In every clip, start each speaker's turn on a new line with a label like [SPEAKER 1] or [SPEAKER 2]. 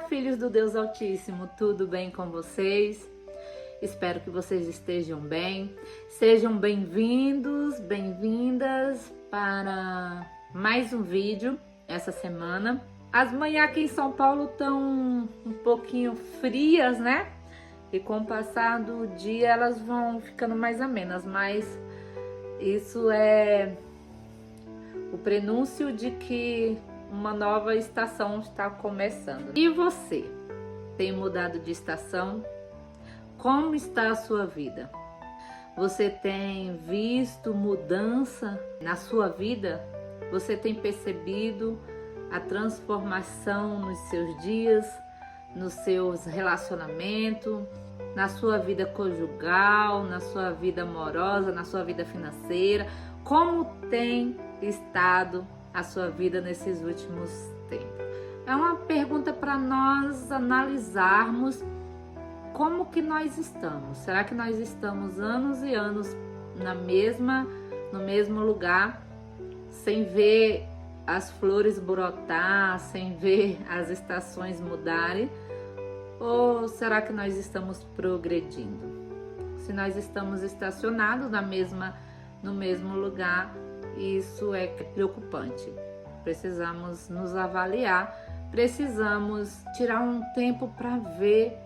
[SPEAKER 1] filhos do Deus Altíssimo, tudo bem com vocês? Espero que vocês estejam bem. Sejam bem-vindos, bem-vindas para mais um vídeo essa semana. As manhãs aqui em São Paulo estão um pouquinho frias, né? E com o passar do dia elas vão ficando mais amenas, mas isso é o prenúncio de que uma nova estação está começando. E você, tem mudado de estação? Como está a sua vida? Você tem visto mudança na sua vida? Você tem percebido a transformação nos seus dias, nos seus relacionamentos, na sua vida conjugal, na sua vida amorosa, na sua vida financeira? Como tem estado a sua vida nesses últimos tempos? É uma pergunta para nós analisarmos como que nós estamos. Será que nós estamos anos e anos no mesmo lugar, sem ver as flores brotar, sem ver as estações mudarem? Ou será que nós estamos progredindo? Se nós estamos estacionados no mesmo lugar, isso é preocupante. Precisamos nos avaliar, precisamos tirar um tempo para ver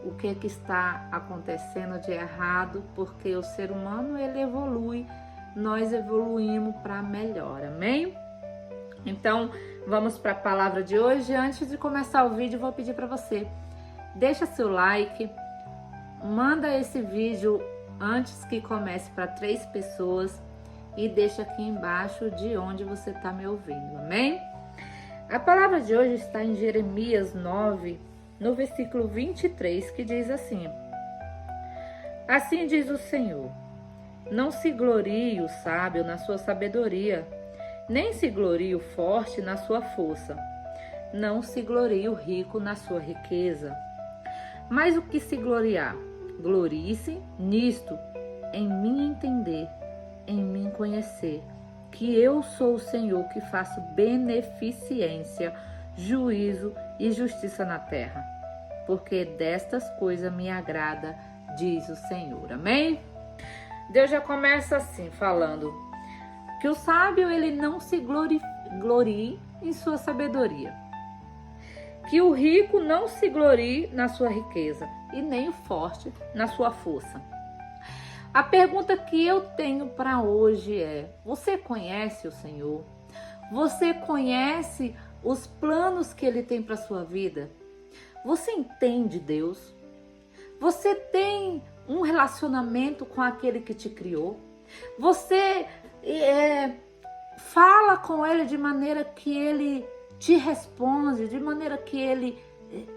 [SPEAKER 1] o que é que está acontecendo de errado, porque o ser humano ele evolui, nós evoluímos para melhor, amém? Então, vamos para a palavra de hoje. Antes de começar o vídeo, vou pedir para você, deixa seu like, manda esse vídeo antes que comece para 3 pessoas e deixa aqui embaixo de onde você está me ouvindo, amém? A palavra de hoje está em Jeremias 9, no versículo 23, que diz assim: Assim diz o Senhor, não se glorie o sábio na sua sabedoria, nem se glorie o forte na sua força, não se glorie o rico na sua riqueza. Mas o que se gloriar, glorie-se nisto, em mim entender, em mim conhecer, que eu sou o Senhor que faço beneficência, juízo e justiça na terra, porque destas coisas me agrada, diz o Senhor. Amém? Deus já começa assim, falando que o sábio ele não se glorie em sua sabedoria, que o rico não se glorie na sua riqueza e nem o forte na sua força. A pergunta que eu tenho para hoje é: você conhece o Senhor? Você conhece os planos que Ele tem para sua vida? Você entende Deus? Você tem um relacionamento com aquele que te criou? Você fala com Ele de maneira que Ele te responde, de maneira que Ele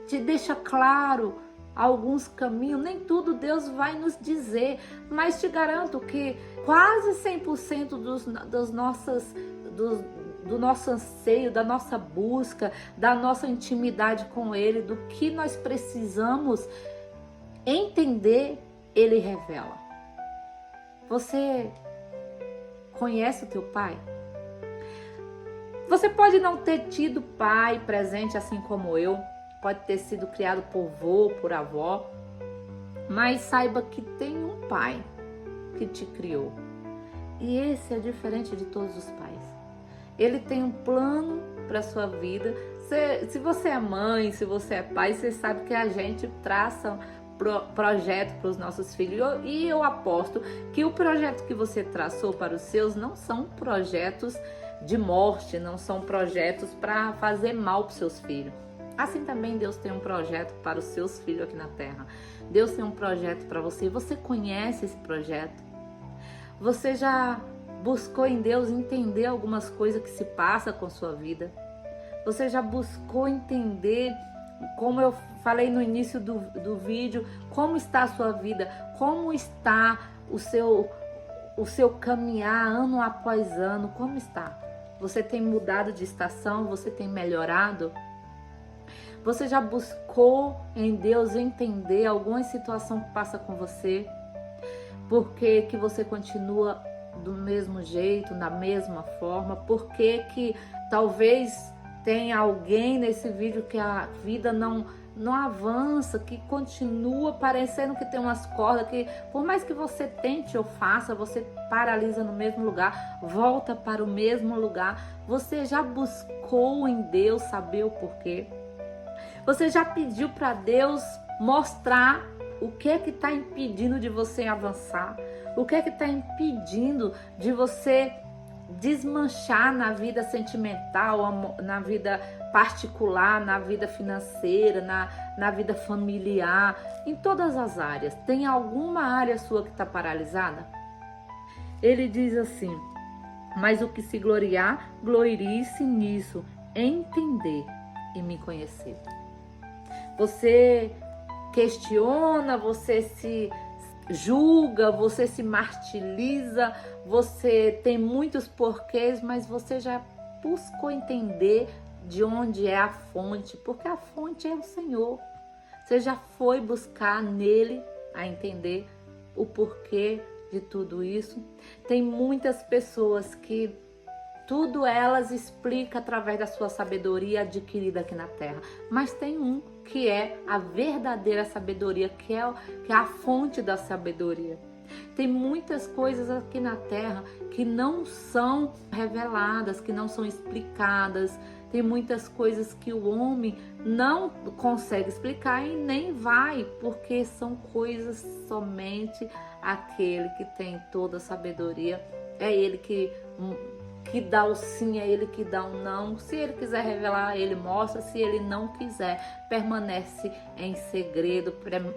[SPEAKER 1] te deixa claro alguns caminhos? Nem tudo Deus vai nos dizer, mas te garanto que quase 100% do nosso anseio, da nossa busca, da nossa intimidade com Ele, do que nós precisamos entender, Ele revela. Você conhece o teu pai? Você pode não ter tido pai presente assim como eu, pode ter sido criado por vô, por avó, mas saiba que tem um pai que te criou. E esse é diferente de todos os pais. Ele tem um plano para a sua vida. Se você é mãe, se você é pai, você sabe que a gente traça projeto para os nossos filhos. E eu aposto que o projeto que você traçou para os seus não são projetos de morte, não são projetos para fazer mal para os seus filhos. Assim também Deus tem um projeto para os seus filhos aqui na terra. Deus tem um projeto para você. Você conhece esse projeto? Você já buscou em Deus entender algumas coisas que se passam com sua vida? Você já buscou entender, como eu falei no início do vídeo, como está a sua vida? Como está o seu caminhar ano após ano? Como está? Você tem mudado de estação? Você tem melhorado? Você já buscou em Deus entender alguma situação que passa com você? Por que que você continua do mesmo jeito, da mesma forma? Por que que talvez tem alguém nesse vídeo que a vida não avança, que continua parecendo que tem umas cordas, que por mais que você tente ou faça, você paralisa no mesmo lugar, volta para o mesmo lugar. Você já buscou em Deus saber o porquê? Você já pediu para Deus mostrar o que é que está impedindo de você avançar? O que é que está impedindo de você desmanchar na vida sentimental, na vida particular, na vida financeira, na vida familiar, em todas as áreas? Tem alguma área sua que está paralisada? Ele diz assim: mas o que se gloriar, glorie-se nisso, em entender e me conhecer. Você questiona, você se julga, você se martiriza, você tem muitos porquês, mas você já buscou entender de onde é a fonte, porque a fonte é o Senhor. Você já foi buscar nele a entender o porquê de tudo isso? Tem muitas pessoas que tudo elas explicam através da sua sabedoria adquirida aqui na terra, mas tem um que é a verdadeira sabedoria, que é a fonte da sabedoria. Tem muitas coisas aqui na terra que não são reveladas, que não são explicadas. Tem muitas coisas que o homem não consegue explicar e nem vai, porque são coisas somente aquele que tem toda a sabedoria. É ele que dá o sim, é ele que dá o não. Se ele quiser revelar, ele mostra. Se ele não quiser, permanece em segredo,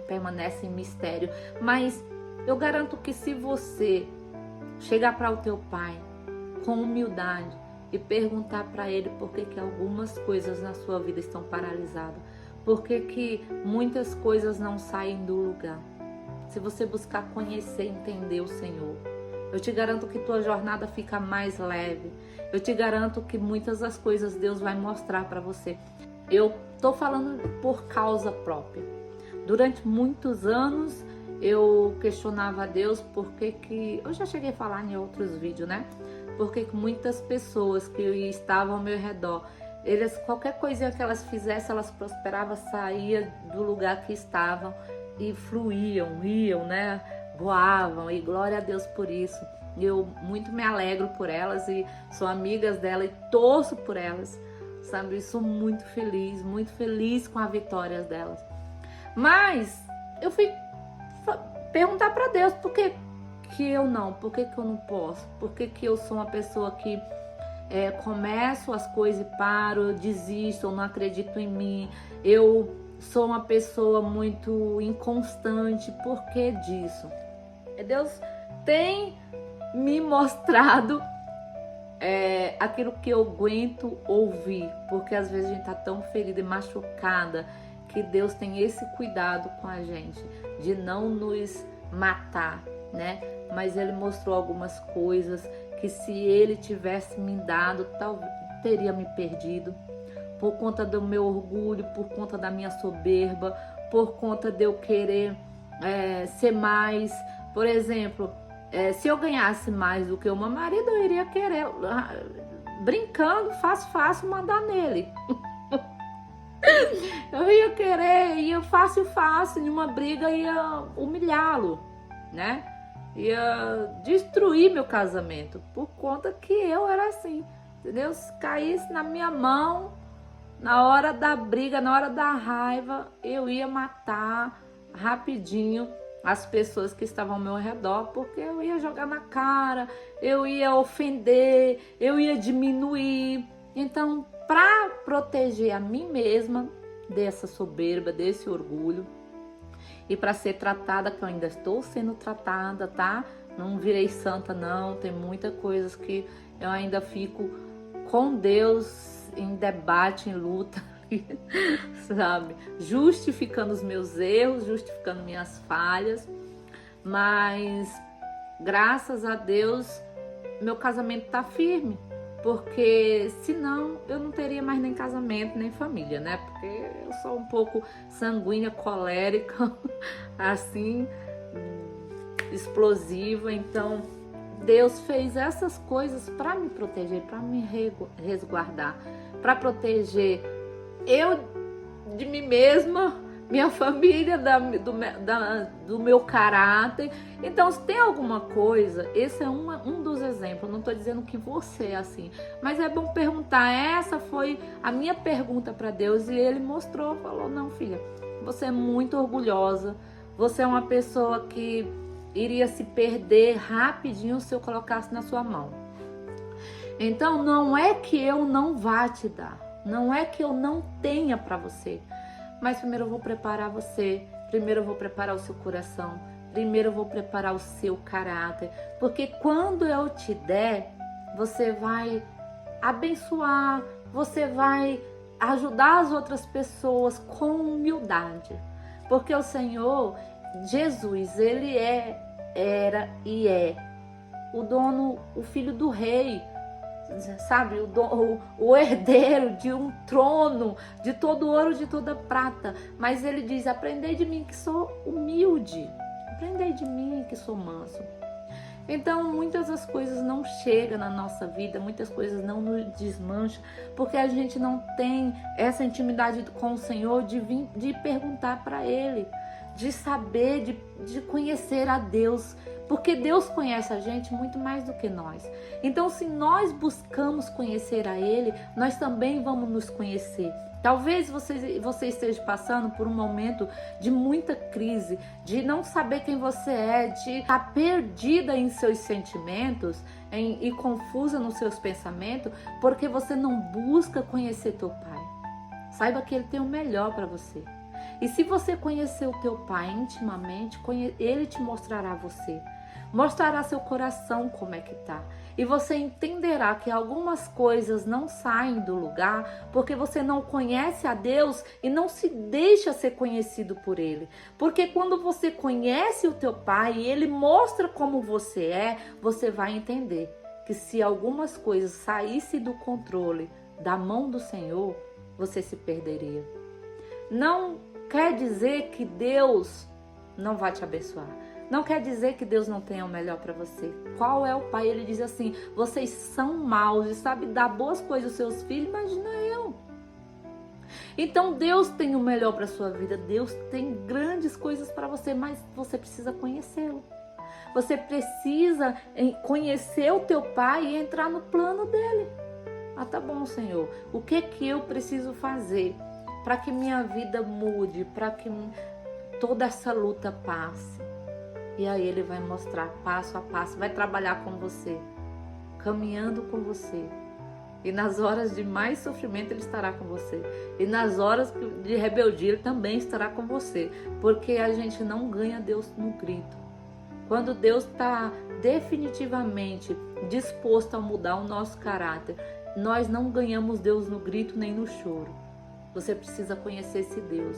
[SPEAKER 1] permanece em mistério. Mas eu garanto que se você chegar para o teu pai com humildade e perguntar para ele por que algumas coisas na sua vida estão paralisadas, por que muitas coisas não saem do lugar, se você buscar conhecer e entender o Senhor, eu te garanto que tua jornada fica mais leve. Eu te garanto que muitas das coisas Deus vai mostrar para você. Eu tô falando por causa própria. Durante muitos anos eu questionava a Deus por que eu já cheguei a falar em outros vídeos, né? Porque muitas pessoas que estavam ao meu redor, qualquer coisinha que elas fizessem, elas prosperavam, saíam do lugar que estavam e fluíam, iam, né? Voavam, e glória a Deus por isso. Eu muito me alegro por elas e sou amigas dela e torço por elas, sabe? Sou muito feliz com a vitória delas. Mas eu fui perguntar para Deus por que eu não, por que eu não posso, por que eu sou uma pessoa que começo as coisas e paro, eu desisto, eu não acredito em mim, eu sou uma pessoa muito inconstante. Por que disso? Deus tem me mostrado aquilo que eu aguento ouvir, porque às vezes a gente tá tão ferida e machucada que Deus tem esse cuidado com a gente de não nos matar, né? Mas Ele mostrou algumas coisas que se Ele tivesse me dado, talvez teria me perdido, por conta do meu orgulho, por conta da minha soberba, por conta de eu querer ser mais. Por exemplo, se eu ganhasse mais do que o meu marido, eu iria querer, brincando, fácil, mandar nele. Eu ia querer, fácil, numa briga, ia humilhá-lo, né? Ia destruir meu casamento, por conta que eu era assim, entendeu? Se caísse na minha mão, na hora da briga, na hora da raiva, eu ia matar rapidinho as pessoas que estavam ao meu redor, porque eu ia jogar na cara, eu ia ofender, eu ia diminuir. Então, para proteger a mim mesma dessa soberba, desse orgulho, e para ser tratada, que eu ainda estou sendo tratada, tá? Não virei santa não, tem muitas coisas que eu ainda fico com Deus em debate, em luta, sabe? Justificando os meus erros, justificando minhas falhas, mas graças a Deus meu casamento tá firme, porque senão eu não teria mais nem casamento, nem família, né? Porque eu sou um pouco sanguínea, colérica, assim, explosiva. Então Deus fez essas coisas para me proteger, para me resguardar, para proteger eu de mim mesma, minha família, do meu caráter. Então, se tem alguma coisa, esse é um dos exemplos. Não estou dizendo que você é assim, mas é bom perguntar. Essa foi a minha pergunta para Deus e Ele mostrou, falou: não, filha, você é muito orgulhosa, você é uma pessoa que iria se perder rapidinho se eu colocasse na sua mão. Então, não é que eu não vá te dar, não é que eu não tenha para você, mas primeiro eu vou preparar você, primeiro eu vou preparar o seu coração, primeiro eu vou preparar o seu caráter, porque quando eu te der, você vai abençoar, você vai ajudar as outras pessoas com humildade, porque o Senhor, Jesus, Ele era e é o dono, o filho do rei, sabe, o herdeiro de um trono, de todo ouro, de toda prata. Mas ele diz: aprendei de mim que sou humilde, aprendei de mim que sou manso. Então, muitas das coisas não chegam na nossa vida, muitas coisas não nos desmancham, porque a gente não tem essa intimidade com o Senhor de perguntar para Ele, de saber, de conhecer a Deus, porque Deus conhece a gente muito mais do que nós. Então, se nós buscamos conhecer a Ele, nós também vamos nos conhecer. Talvez você esteja passando por um momento de muita crise, de não saber quem você é, de estar perdida em seus sentimentos e confusa nos seus pensamentos, porque você não busca conhecer teu Pai. Saiba que Ele tem o melhor para você. E se você conhecer o teu Pai intimamente, Ele te mostrará você. Mostrará seu coração como é que tá. E você entenderá que algumas coisas não saem do lugar porque você não conhece a Deus e não se deixa ser conhecido por Ele. Porque quando você conhece o teu Pai e Ele mostra como você é, você vai entender que se algumas coisas saíssem do controle da mão do Senhor, você se perderia. Não quer dizer que Deus não vai te abençoar. Não quer dizer que Deus não tenha o melhor para você. Qual é o Pai? Ele diz assim: vocês são maus e sabem dar boas coisas aos seus filhos, imagina eu. Então Deus tem o melhor para sua vida. Deus tem grandes coisas para você, mas você precisa conhecê-lo. Você precisa conhecer o teu Pai e entrar no plano dele. Ah, tá bom, Senhor. O que eu preciso fazer para que minha vida mude, para que toda essa luta passe? E aí Ele vai mostrar passo a passo, vai trabalhar com você, caminhando com você. E nas horas de mais sofrimento Ele estará com você. E nas horas de rebeldia Ele também estará com você. Porque a gente não ganha Deus no grito. Quando Deus está definitivamente disposto a mudar o nosso caráter, nós não ganhamos Deus no grito nem no choro. Você precisa conhecer esse Deus.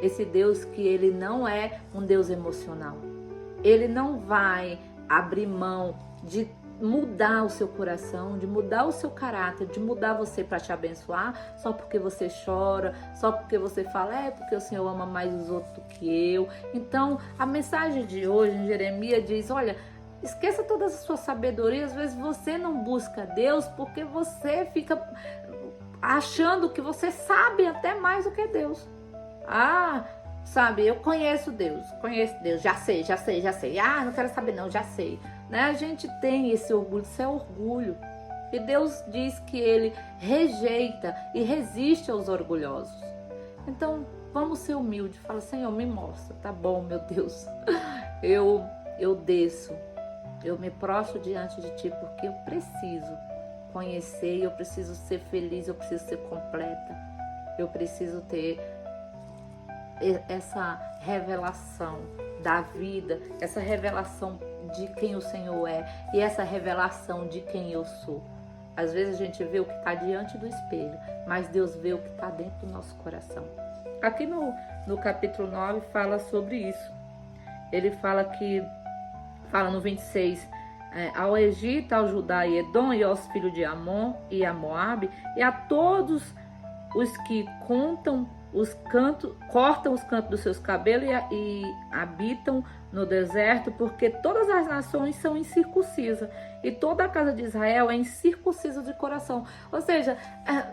[SPEAKER 1] Esse Deus que Ele não é um Deus emocional. Ele não vai abrir mão de mudar o seu coração, de mudar o seu caráter, de mudar você para te abençoar, só porque você chora, só porque você fala, porque o Senhor ama mais os outros do que eu. Então, a mensagem de hoje em Jeremias diz, olha, esqueça toda a sua sabedoria, às vezes você não busca Deus porque você fica achando que você sabe até mais do que Deus. Sabe, eu conheço Deus, já sei. Não quero saber não, já sei. Né? A gente tem esse orgulho, isso é orgulho. E Deus diz que Ele rejeita e resiste aos orgulhosos. Então, vamos ser humildes. Fala, Senhor, me mostra. Tá bom, meu Deus. Eu desço. Eu me prostro diante de Ti porque eu preciso conhecer, eu preciso ser feliz, eu preciso ser completa. Eu preciso ter essa revelação da vida, essa revelação de quem o Senhor é e essa revelação de quem eu sou. Às vezes a gente vê o que está diante do espelho, mas Deus vê o que está dentro do nosso coração. Aqui no capítulo 9 fala sobre isso. Ele fala no 26, ao Egito, ao Judá e Edom e aos filhos de Amon e a Moabe e a todos os que cortam os cantos dos seus cabelos e habitam no deserto, porque todas as nações são incircuncisas e toda a casa de Israel é incircuncisa de coração. Ou seja,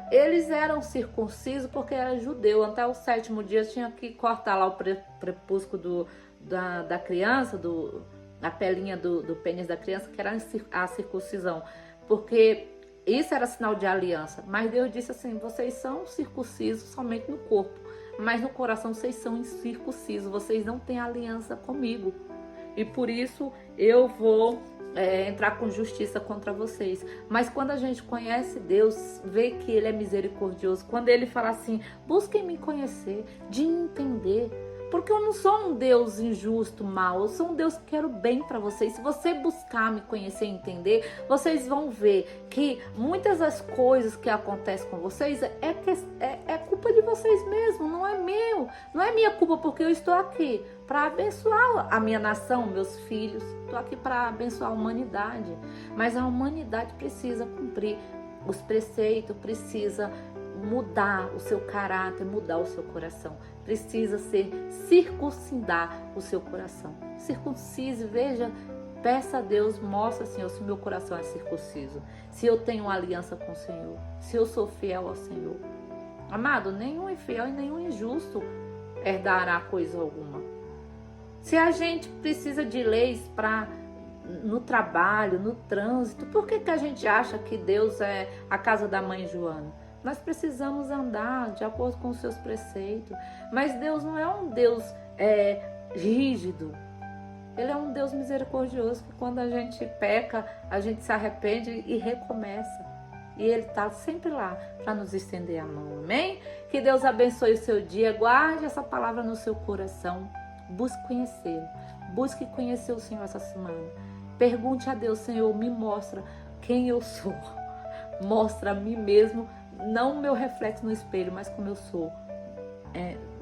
[SPEAKER 1] eles eram circuncisos porque era judeu. Até o 7º dia tinha que cortar lá o prepúsculo da criança, a pelinha do pênis da criança, que era a circuncisão, porque isso era sinal de aliança. Mas Deus disse assim: vocês são circuncisos somente no corpo, mas no coração vocês são incircuncisos, vocês não têm aliança comigo. E por isso eu vou entrar com justiça contra vocês. Mas quando a gente conhece Deus, vê que Ele é misericordioso, quando Ele fala assim: busquem me conhecer, de entender, porque eu não sou um Deus injusto, mau. Eu sou um Deus que quero bem para vocês. Se você buscar me conhecer e entender, vocês vão ver que muitas das coisas que acontecem com vocês é culpa de vocês mesmos. Não é meu. Não é minha culpa, porque eu estou aqui para abençoar a minha nação, meus filhos. Estou aqui para abençoar a humanidade. Mas a humanidade precisa cumprir os preceitos, precisa mudar o seu caráter, mudar o seu coração. Precisa circuncidar o seu coração. Circuncise, veja, peça a Deus, mostra, Senhor, se o meu coração é circunciso, se eu tenho uma aliança com o Senhor, se eu sou fiel ao Senhor. Amado, nenhum infiel e nenhum injusto herdará coisa alguma. Se a gente precisa de leis no trabalho, no trânsito, por que a gente acha que Deus é a casa da mãe Joana? Nós precisamos andar de acordo com os seus preceitos. Mas Deus não é um Deus rígido. Ele é um Deus misericordioso, que quando a gente peca, a gente se arrepende e recomeça. E Ele está sempre lá para nos estender a mão. Amém? Que Deus abençoe o seu dia. Guarde essa palavra no seu coração. Busque conhecer. Busque conhecer o Senhor essa semana. Pergunte a Deus: Senhor, me mostra quem eu sou. Mostra a mim mesmo. Não o meu reflexo no espelho, mas como eu sou,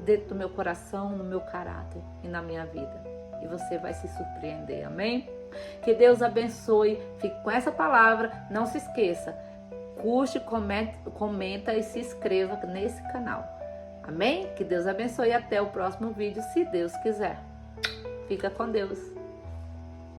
[SPEAKER 1] dentro do meu coração, no meu caráter e na minha vida. E você vai se surpreender, amém? Que Deus abençoe, fique com essa palavra, não se esqueça, curte, comenta e se inscreva nesse canal, amém? Que Deus abençoe e até o próximo vídeo, se Deus quiser. Fica com Deus.